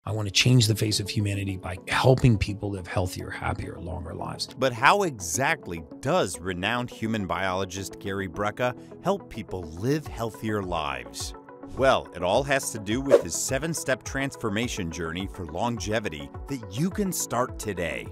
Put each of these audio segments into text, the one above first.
I want to change the face of humanity by helping people live healthier, happier, longer lives. But how exactly does renowned human biologist Gary Brecka help people live healthier lives? Well, it all has to do with his 7-step transformation journey for longevity that you can start today.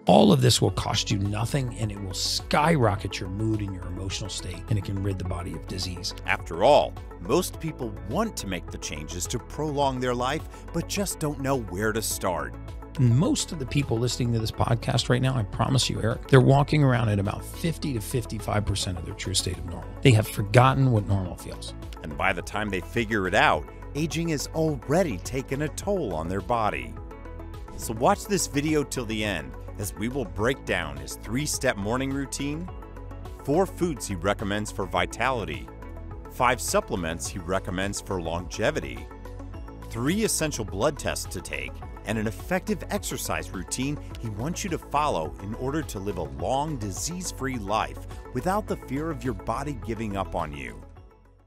All of this will cost you nothing, and it will skyrocket your mood and your emotional state, and it can rid the body of disease. After all, most people want to make the changes to prolong their life, but just don't know where to start. Most of the people listening to this podcast right now, I promise you, Eric, they're walking around at about 50 to 55% of their true state of normal. They have forgotten what normal feels. And by the time they figure it out, aging has already taken a toll on their body. So watch this video till the end, as we will break down his 3-step morning routine, 4 foods he recommends for vitality, 5 supplements he recommends for longevity, 3 essential blood tests to take, and an effective exercise routine he wants you to follow in order to live a long, disease-free life without the fear of your body giving up on you.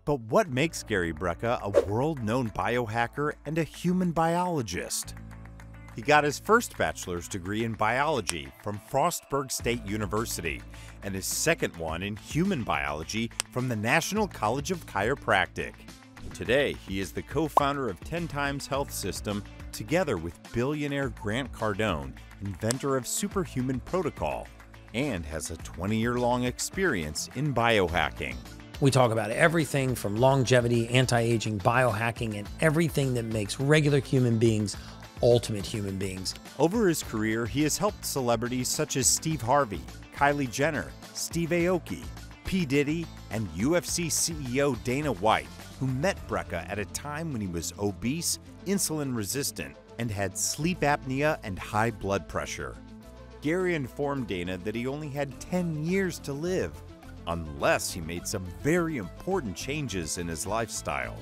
But what makes Gary Brecka a world-known biohacker and a human biologist? He got his first bachelor's degree in biology from Frostburg State University and his second one in human biology from the National College of Chiropractic. Today, he is the co-founder of 10 Times Health System together with billionaire Grant Cardone, inventor of Superhuman Protocol, and has a 20-year-long experience in biohacking. We talk about everything from longevity, anti-aging, biohacking, and everything that makes regular human beings ultimate human beings. Over his career, he has helped celebrities such as Steve Harvey, Kylie Jenner, Steve Aoki, P. Diddy, and UFC CEO Dana White, who met Brecka at a time when he was obese, insulin resistant, and had sleep apnea and high blood pressure. Gary informed Dana that he only had 10 years to live, unless he made some very important changes in his lifestyle.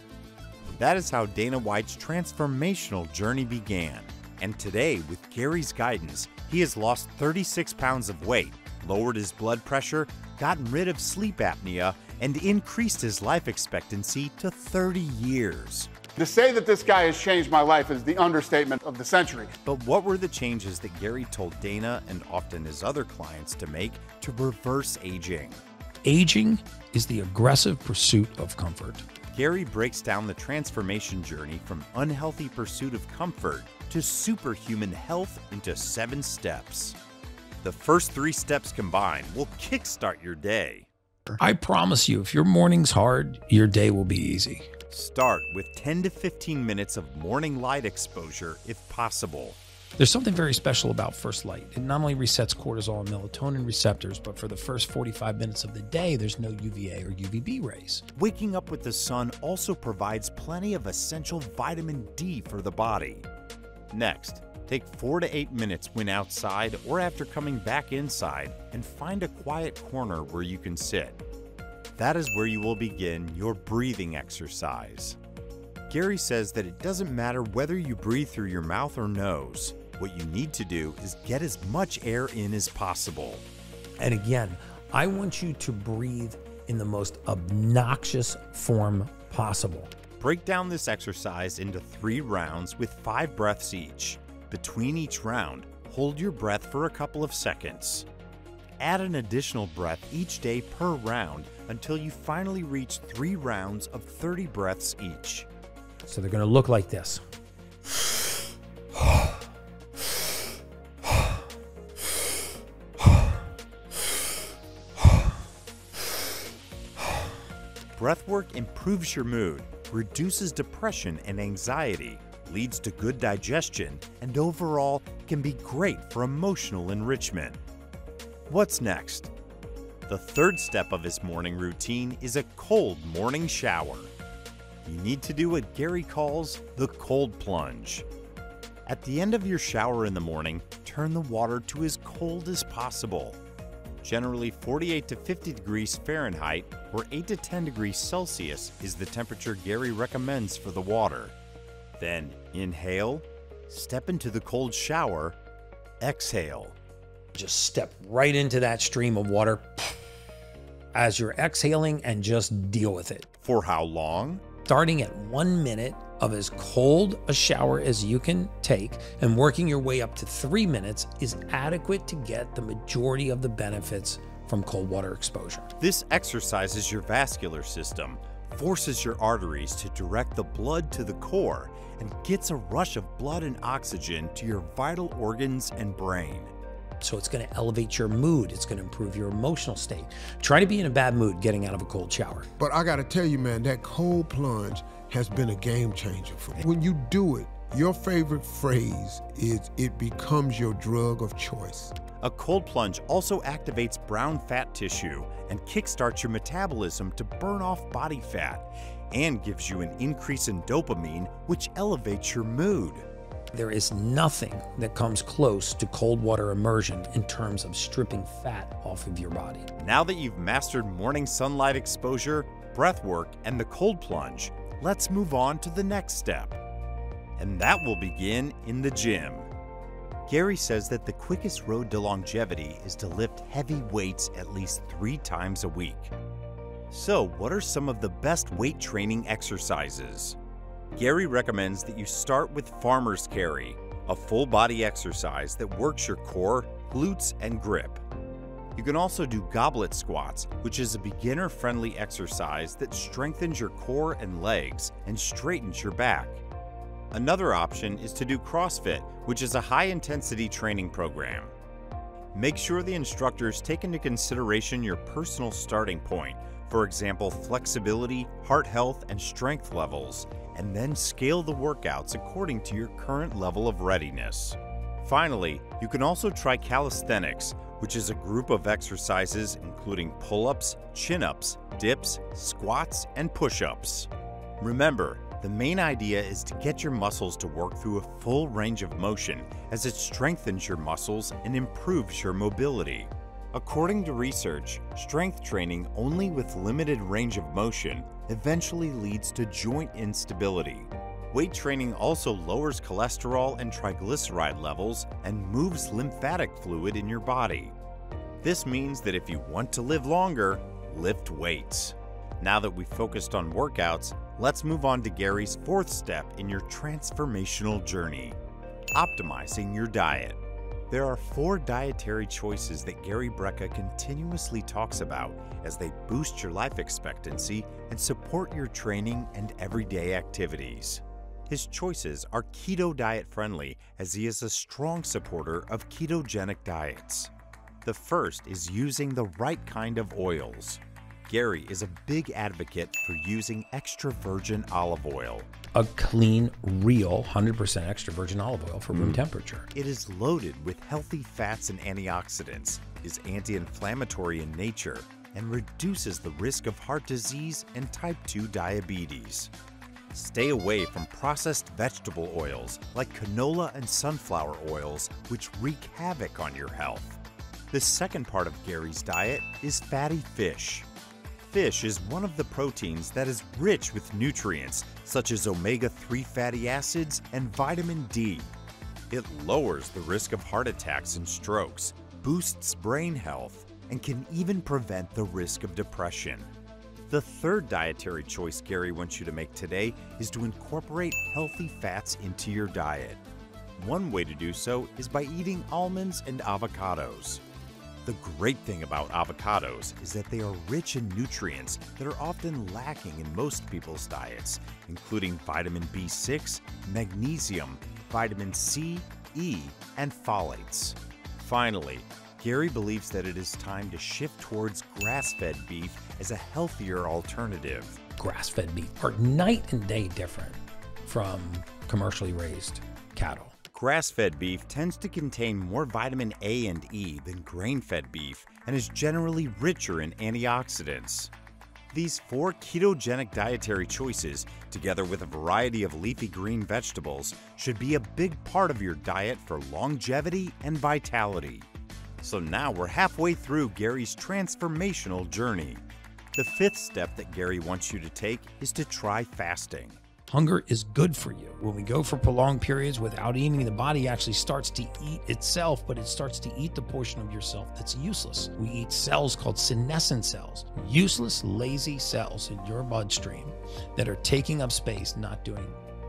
That is how Dana White's transformational journey began. And today, with Gary's guidance, he has lost 36 pounds of weight, lowered his blood pressure, gotten rid of sleep apnea, and increased his life expectancy to 30 years. To say that this guy has changed my life is the understatement of the century. But what were the changes that Gary told Dana and often his other clients to make to reverse aging? Aging is the aggressive pursuit of comfort. Gary breaks down the transformation journey from unhealthy pursuit of comfort to superhuman health into 7 steps. The first 3 steps combined will kickstart your day. I promise you, if your morning's hard, your day will be easy. Start with 10 to 15 minutes of morning light exposure if possible. There's something very special about first light. It not only resets cortisol and melatonin receptors, but for the first 45 minutes of the day, there's no UVA or UVB rays. Waking up with the sun also provides plenty of essential vitamin D for the body. Next, take 4 to 8 minutes when outside or after coming back inside and find a quiet corner where you can sit. That is where you will begin your breathing exercise. Gary says that it doesn't matter whether you breathe through your mouth or nose. What you need to do is get as much air in as possible. And again, I want you to breathe in the most obnoxious form possible. Break down this exercise into 3 rounds with 5 breaths each. Between each round, hold your breath for a couple of seconds. Add an additional breath each day per round until you finally reach 3 rounds of 30 breaths each. So they're going to look like this. Breathwork improves your mood, reduces depression and anxiety, leads to good digestion, and overall can be great for emotional enrichment. What's next? The 3rd step of his morning routine is a cold morning shower. You need to do what Gary calls the cold plunge. At the end of your shower in the morning, turn the water to as cold as possible. Generally 48 to 50 degrees Fahrenheit or 8 to 10 degrees Celsius is the temperature Gary recommends for the water. Then inhale, step into the cold shower, exhale. Just step right into that stream of water as you're exhaling and just deal with it. For how long? Starting at 1 minute of as cold a shower as you can take, and working your way up to 3 minutes is adequate to get the majority of the benefits from cold water exposure. This exercises your vascular system, forces your arteries to direct the blood to the core, and gets a rush of blood and oxygen to your vital organs and brain. So it's going to elevate your mood. It's going to improve your emotional state. Try to be in a bad mood getting out of a cold shower. But I got to tell you, man, that cold plunge has been a game changer for me. When you do it, your favorite phrase is, "It becomes your drug of choice." A cold plunge also activates brown fat tissue and kickstarts your metabolism to burn off body fat, and gives you an increase in dopamine, which elevates your mood. There is nothing that comes close to cold water immersion in terms of stripping fat off of your body. Now that you've mastered morning sunlight exposure, breath work, and the cold plunge, let's move on to the next step. And that will begin in the gym. Gary says that the quickest road to longevity is to lift heavy weights at least 3 times a week. So, what are some of the best weight training exercises? Gary recommends that you start with farmer's carry, a full body exercise that works your core, glutes, and grip. You can also do goblet squats, which is a beginner-friendly exercise that strengthens your core and legs and straightens your back. Another option is to do CrossFit, which is a high-intensity training program. Make sure the instructors take into consideration your personal starting point, for example, flexibility, heart health, and strength levels, and then scale the workouts according to your current level of readiness. Finally, you can also try calisthenics, which is a group of exercises including pull-ups, chin-ups, dips, squats, and push-ups. Remember, the main idea is to get your muscles to work through a full range of motion, as it strengthens your muscles and improves your mobility. According to research, strength training only with limited range of motion eventually leads to joint instability. Weight training also lowers cholesterol and triglyceride levels and moves lymphatic fluid in your body. This means that if you want to live longer, lift weights. Now that we've focused on workouts, let's move on to Gary's 4th step in your transformational journey: optimizing your diet. There are 4 dietary choices that Gary Brecka continuously talks about as they boost your life expectancy and support your training and everyday activities. His choices are keto diet friendly, as he is a strong supporter of ketogenic diets. The first is using the right kind of oils. Gary is a big advocate for using extra virgin olive oil. A clean, real, 100% extra virgin olive oil for room temperature. It is loaded with healthy fats and antioxidants, is anti-inflammatory in nature, and reduces the risk of heart disease and type 2 diabetes. Stay away from processed vegetable oils like canola and sunflower oils, which wreak havoc on your health. The second part of Gary's diet is fatty fish. Fish is one of the proteins that is rich with nutrients such as omega-3 fatty acids and vitamin D. It lowers the risk of heart attacks and strokes, boosts brain health, and can even prevent the risk of depression. The third dietary choice Gary wants you to make today is to incorporate healthy fats into your diet. One way to do so is by eating almonds and avocados. The great thing about avocados is that they are rich in nutrients that are often lacking in most people's diets, including vitamin B6, magnesium, vitamin C, E, and folates. Finally, Gary believes that it is time to shift towards grass-fed beef as a healthier alternative. Grass-fed beef are night and day different from commercially raised cattle. Grass-fed beef tends to contain more vitamin A and E than grain-fed beef and is generally richer in antioxidants. These 4 ketogenic dietary choices, together with a variety of leafy green vegetables, should be a big part of your diet for longevity and vitality. So now we're halfway through Gary's transformational journey. The 5th step that Gary wants you to take is to try fasting. Hunger is good for you. When we go for prolonged periods without eating, the body actually starts to eat itself, but it starts to eat the portion of yourself that's useless. We eat cells called senescent cells, useless, lazy cells in your bloodstream that are taking up space, not doing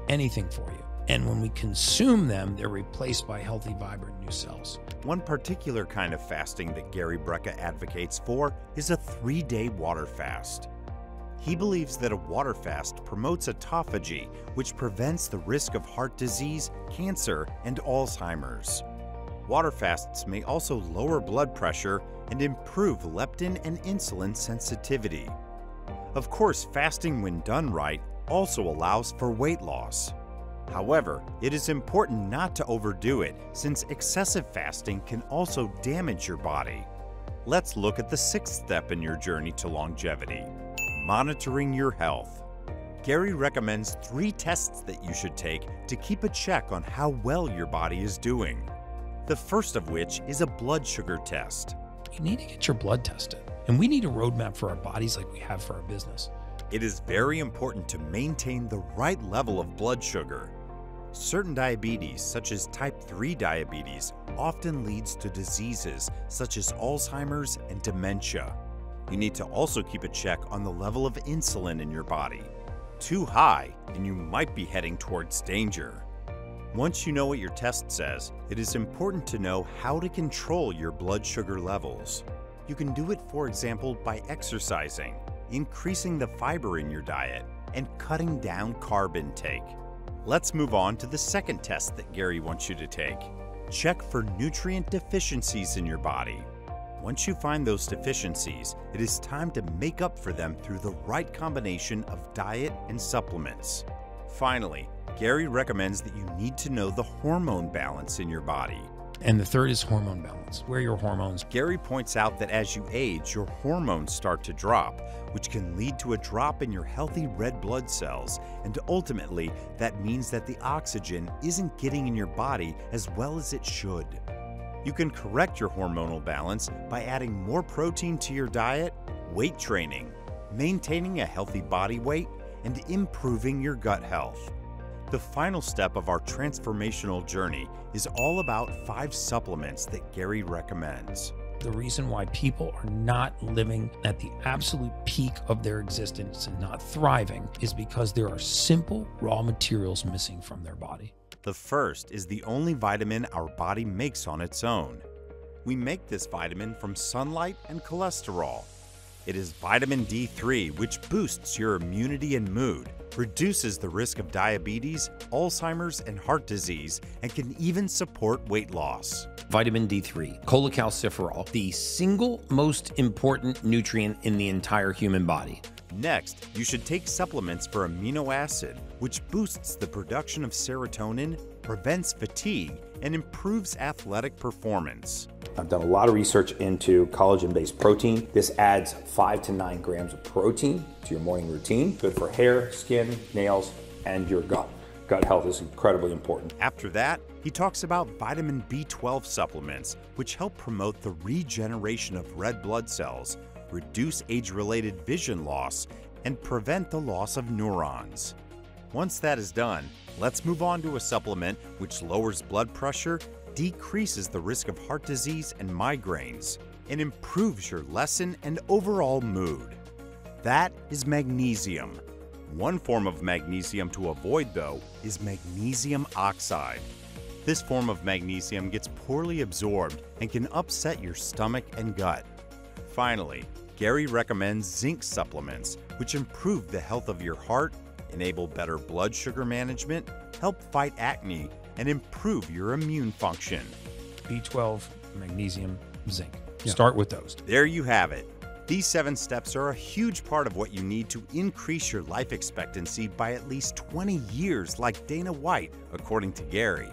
anything for you. And when we consume them, they're replaced by healthy, vibrant new cells. One particular kind of fasting that Gary Brecka advocates for is a 3-day water fast. He believes that a water fast promotes autophagy, which prevents the risk of heart disease, cancer, and Alzheimer's. Water fasts may also lower blood pressure and improve leptin and insulin sensitivity. Of course, fasting when done right also allows for weight loss. However, it is important not to overdo it, since excessive fasting can also damage your body. Let's look at the 6th step in your journey to longevity: monitoring your health. Gary recommends 3 tests that you should take to keep a check on how well your body is doing. The first of which is a blood sugar test. You need to get your blood tested. And we need a roadmap for our bodies like we have for our business. It is very important to maintain the right level of blood sugar. Certain diabetes, such as type 3 diabetes, often leads to diseases such as Alzheimer's and dementia. You need to also keep a check on the level of insulin in your body. Too high, and you might be heading towards danger. Once you know what your test says, it is important to know how to control your blood sugar levels. You can do it, for example, by exercising, increasing the fiber in your diet, and cutting down carb intake. Let's move on to the second test that Gary wants you to take. Check for nutrient deficiencies in your body. Once you find those deficiencies, it is time to make up for them through the right combination of diet and supplements. Finally, Gary recommends that you need to know the hormone balance in your body. And the third is hormone balance. Where are your hormones? Gary points out that as you age, your hormones start to drop, which can lead to a drop in your healthy red blood cells, and ultimately, that means that the oxygen isn't getting in your body as well as it should. You can correct your hormonal balance by adding more protein to your diet, weight training, maintaining a healthy body weight, and improving your gut health. The final step of our transformational journey is all about 5 supplements that Gary recommends. The reason why people are not living at the absolute peak of their existence and not thriving is because there are simple raw materials missing from their body. The first is the only vitamin our body makes on its own. We make this vitamin from sunlight and cholesterol. It is vitamin D3, which boosts your immunity and mood, reduces the risk of diabetes, Alzheimer's, and heart disease, and can even support weight loss. Vitamin D3, cholecalciferol, the single most important nutrient in the entire human body. Next, you should take supplements for amino acid, which boosts the production of serotonin, prevents fatigue, and improves athletic performance. I've done a lot of research into collagen-based protein. This adds 5 to 9 grams of protein to your morning routine. Good for hair, skin, nails, and your gut. Gut health is incredibly important. After that, he talks about vitamin B12 supplements, which help promote the regeneration of red blood cells, reduce age-related vision loss, and prevent the loss of neurons. Once that is done, let's move on to a supplement which lowers blood pressure, decreases the risk of heart disease and migraines, and improves your lesson and overall mood. That is magnesium. One form of magnesium to avoid, though, is magnesium oxide. This form of magnesium gets poorly absorbed and can upset your stomach and gut. Finally, Gary recommends zinc supplements, which improve the health of your heart, enable better blood sugar management, help fight acne, and improve your immune function. B12, magnesium, zinc. Start with those. There you have it. These 7 steps are a huge part of what you need to increase your life expectancy by at least 20 years, like Dana White, according to Gary.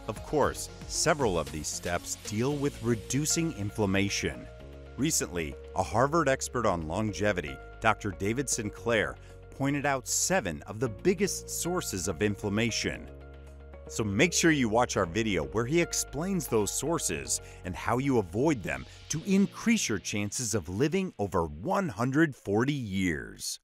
Of course, several of these steps deal with reducing inflammation. Recently, a Harvard expert on longevity, Dr. David Sinclair, pointed out 7 of the biggest sources of inflammation. So make sure you watch our video where he explains those sources and how you avoid them to increase your chances of living over 140 years.